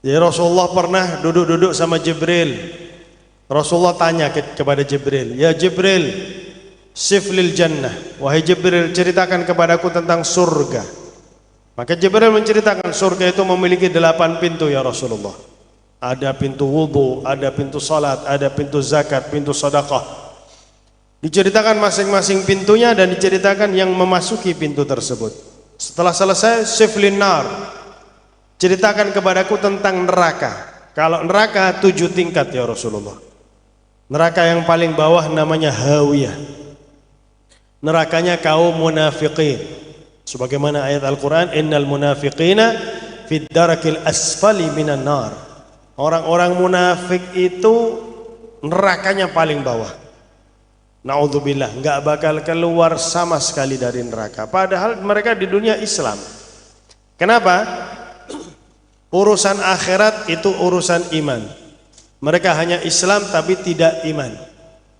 Jadi Rasulullah pernah duduk-duduk sama Jibril. Rasulullah tanya kepada Jibril, "Ya Jibril, siflil jannah." Wahai Jibril, ceritakan kepadaku tentang surga. Maka Jibril menceritakan surga itu memiliki 8 pintu ya Rasulullah. Ada pintu wudu, ada pintu salat, ada pintu zakat, pintu sedekah. Diceritakan masing-masing pintunya dan diceritakan yang memasuki pintu tersebut. Setelah selesai, siflin nar, ceritakan kepadaku tentang neraka. Kalau neraka 7 tingkat ya Rasulullah. Neraka yang paling bawah namanya hawiyah. Nerakanya kaum munafiqin. Sebagaimana ayat Al-Quran, innal munafiqina fid darakil asfali minan nar. Orang-orang munafik itu nerakanya paling bawah. Na'udzubillah, enggak bakal keluar sama sekali dari neraka. Padahal mereka di dunia Islam. Kenapa? Urusan akhirat itu urusan iman. Mereka hanya Islam tapi tidak iman.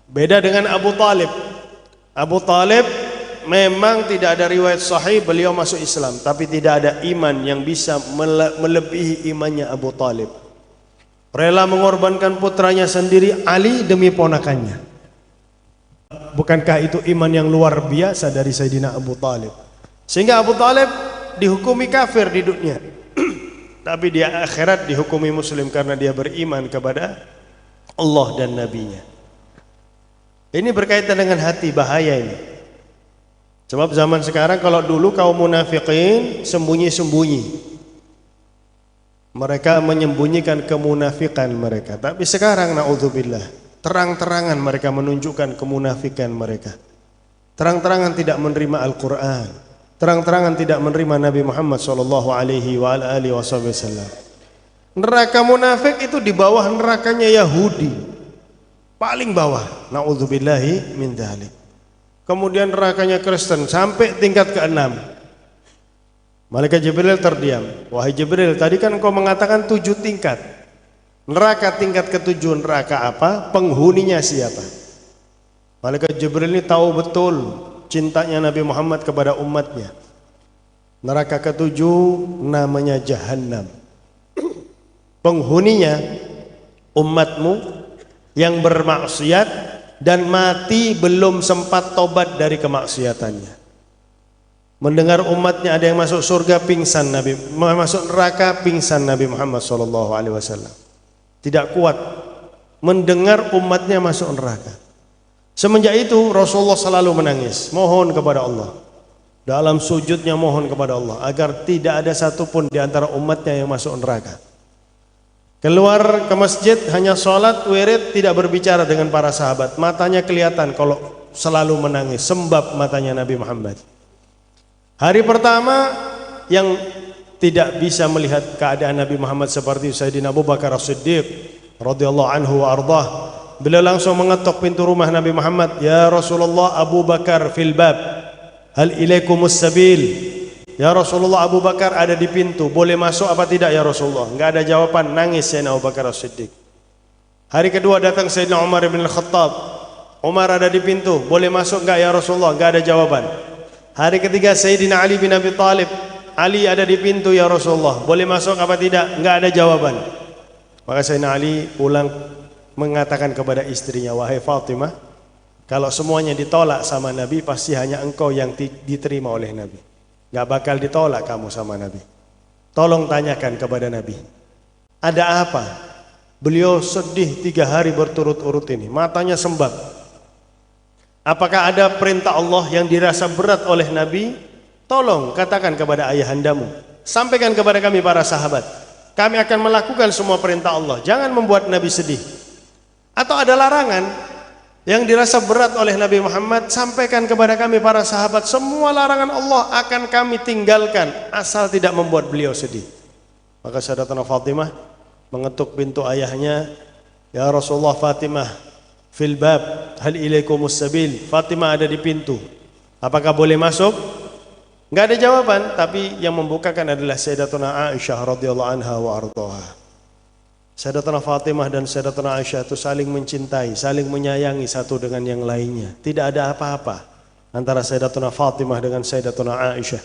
Beda dengan Abu Talib. Abu Talib memang tidak ada riwayat sahih beliau masuk Islam, tapi tidak ada iman yang bisa melebihi imannya Abu Talib. Rela mengorbankan putranya sendiri Ali demi ponakannya. Bukankah itu iman yang luar biasa dari Sayyidina Abu Talib? Sehingga Abu Talib dihukumi kafir di dunia, tapi di akhirat dihukumi muslim karena dia beriman kepada Allah dan Nabi-Nya. Ini berkaitan dengan hati, bahaya ini. Sebab zaman sekarang, kalau dulu kaum munafikin sembunyi-sembunyi, mereka menyembunyikan kemunafikan mereka. Tapi sekarang naudzubillah, terang-terangan mereka menunjukkan kemunafikan mereka. Terang-terangan tidak menerima Al-Quran, terang-terangan tidak menerima Nabi Muhammad SAW. Neraka munafik itu di bawah nerakanya Yahudi, paling bawah. Naudzubillahi min dzalik. Kemudian nerakanya Kristen sampai tingkat ke-6. Malaikat Jibril terdiam. Wahai Jibril, tadi kan engkau mengatakan 7 tingkat. Neraka tingkat ke-7 neraka apa? Penghuninya siapa? Malaikat Jibril ini tahu betul cintanya Nabi Muhammad kepada umatnya. Neraka ke-7 namanya Jahannam. Penghuninya umatmu yang bermaksiat dan mati belum sempat tobat dari kemaksiatannya. Mendengar umatnya ada yang masuk surga, pingsan Nabi, masuk neraka, pingsan Nabi Muhammad SAW. Tidak kuat mendengar umatnya masuk neraka. Semenjak itu Rasulullah selalu menangis, mohon kepada Allah. Dalam sujudnya mohon kepada Allah agar tidak ada satupun di antara umatnya yang masuk neraka. Keluar ke masjid hanya sholat, wirid, tidak berbicara dengan para sahabat. Matanya kelihatan kalau selalu menangis, sembab matanya Nabi Muhammad. Hari pertama yang tidak bisa melihat keadaan Nabi Muhammad seperti Sayyidina Abu Bakar As-Siddiq radhiyallahu anhu wa ardhah. Beliau langsung mengetuk pintu rumah Nabi Muhammad, "Ya Rasulullah, Abu Bakar fil bab. Hal ilaikumus sabil?" Ya Rasulullah, Abu Bakar ada di pintu, boleh masuk apa tidak ya Rasulullah? Enggak ada jawaban, nangis Sayyidina Abu Bakar As-Siddiq. Hari kedua datang Sayyidina Umar bin Al-Khattab. Umar ada di pintu, boleh masuk enggak ya Rasulullah? Enggak ada jawaban. Hari ketiga Sayyidina Ali bin Abi Thalib. Ali ada di pintu ya Rasulullah, boleh masuk apa tidak? Enggak ada jawaban. Maka Sayyidina Ali pulang mengatakan kepada istrinya, "Wahai Fatimah, kalau semuanya ditolak sama Nabi, pasti hanya engkau yang diterima oleh Nabi. Enggak bakal ditolak kamu sama Nabi. Tolong tanyakan kepada Nabi, ada apa?" Beliau sedih 3 hari berturut-urut ini, matanya sembab. Apakah ada perintah Allah yang dirasa berat oleh Nabi? Tolong katakan kepada ayahandamu, sampaikan kepada kami para sahabat. Kami akan melakukan semua perintah Allah. Jangan membuat Nabi sedih. Atau ada larangan yang dirasa berat oleh Nabi Muhammad, sampaikan kepada kami para sahabat. Semua larangan Allah akan kami tinggalkan asal tidak membuat beliau sedih. Maka Sayyidatuna Fatimah mengetuk pintu ayahnya, "Ya Rasulullah, Fatimah fil bab, hal ilaikumus sabil." Fatimah ada di pintu, apakah boleh masuk? Enggak ada jawaban, tapi yang membukakan adalah Sayyidatuna Aisyah radhiyallahu anha wa ardhaha. Sayyidatuna Fatimah dan Sayyidatuna Aisyah itu saling mencintai, saling menyayangi satu dengan yang lainnya. Tidak ada apa-apa antara Sayyidatuna Fatimah dengan Sayyidatuna Aisyah.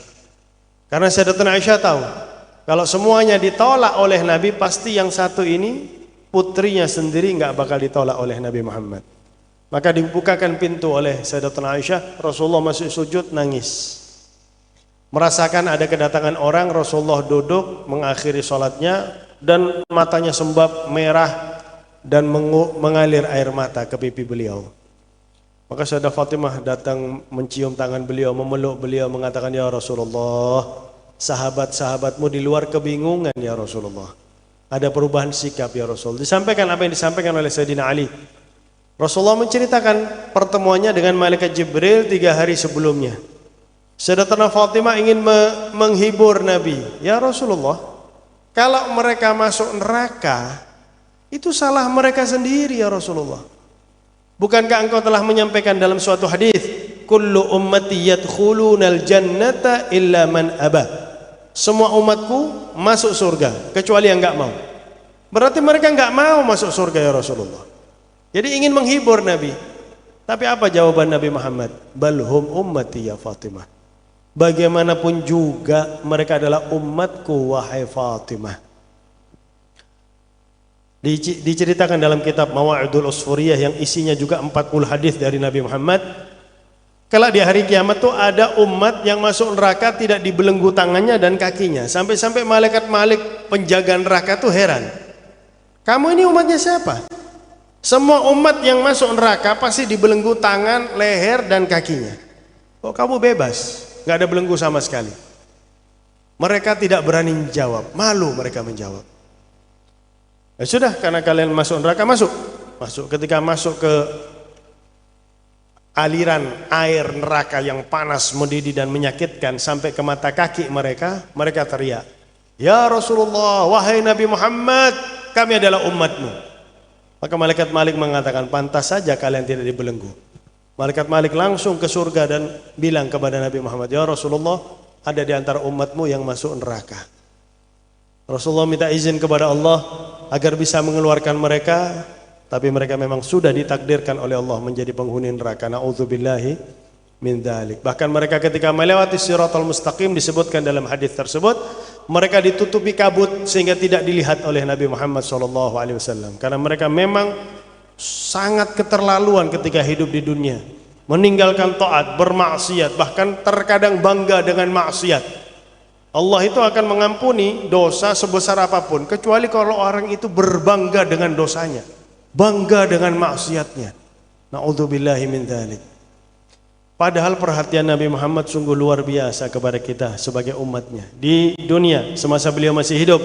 Karena Sayyidatuna Aisyah tahu Kalau semuanya ditolak oleh Nabi, pasti yang satu ini putrinya sendiri nggak bakal ditolak oleh Nabi Muhammad. Maka dibukakan pintu oleh Sayyidatuna Aisyah, Rasulullah masih sujud nangis. Merasakan ada kedatangan orang, Rasulullah duduk mengakhiri sholatnya dan matanya sembab merah dan mengalir air mata ke pipi beliau. Maka Sayyidah Fatimah datang mencium tangan beliau, memeluk beliau, mengatakan, ya Rasulullah, sahabat-sahabatmu di luar kebingungan ya Rasulullah. Ada perubahan sikap ya Rasul. Disampaikan apa yang disampaikan oleh Sayyidina Ali. Rasulullah menceritakan pertemuannya dengan malaikat Jibril 3 hari sebelumnya. Sayyidatuna Fatimah ingin menghibur Nabi. Ya Rasulullah, kalau mereka masuk neraka, itu salah mereka sendiri ya Rasulullah. Bukankah engkau telah menyampaikan dalam suatu hadis, kullu ummati yadkhulunal jannata illa man aba. Semua umatku masuk surga kecuali yang enggak mau. Berarti mereka enggak mau masuk surga ya Rasulullah. Jadi ingin menghibur Nabi. Tapi apa jawaban Nabi Muhammad? Balhum ummati ya Fatimah. Bagaimanapun juga mereka adalah umatku wahai Fatimah. Diceritakan dalam kitab Mawa'idul Usfuriyah yang isinya juga 40 hadis dari Nabi Muhammad. Kelak di hari kiamat tuh ada umat yang masuk neraka tidak dibelenggu tangannya dan kakinya. Sampai-sampai malaikat Malik penjaga neraka tuh heran. Kamu ini umatnya siapa? Semua umat yang masuk neraka pasti dibelenggu tangan, leher dan kakinya. Kok kamu bebas? Gak ada belenggu sama sekali. Mereka tidak berani menjawab. Malu mereka menjawab. Ya sudah, karena kalian masuk neraka, masuk. Ketika masuk ke aliran air neraka yang panas, mendidih dan menyakitkan sampai ke mata kaki mereka, mereka teriak, ya Rasulullah, wahai Nabi Muhammad, kami adalah umatmu. Maka malaikat Malik mengatakan, pantas saja kalian tidak dibelenggu. Malaikat Malik langsung ke surga dan bilang kepada Nabi Muhammad, ya Rasulullah, ada di antara umatmu yang masuk neraka. Rasulullah minta izin kepada Allah agar bisa mengeluarkan mereka, tapi mereka memang sudah ditakdirkan oleh Allah menjadi penghuni neraka. Na'udzubillahi min dzalik. Bahkan mereka ketika melewati Shiratal Mustaqim, disebutkan dalam hadis tersebut, mereka ditutupi kabut sehingga tidak dilihat oleh Nabi Muhammad SAW. Karena mereka memang sangat keterlaluan ketika hidup di dunia, meninggalkan taat, bermaksiat, bahkan terkadang bangga dengan maksiat. Allah itu akan mengampuni dosa sebesar apapun, kecuali kalau orang itu berbangga dengan dosanya, bangga dengan maksiatnya. Na'udzubillahi min dzalik. Padahal perhatian Nabi Muhammad sungguh luar biasa kepada kita sebagai umatnya. Di dunia semasa beliau masih hidup,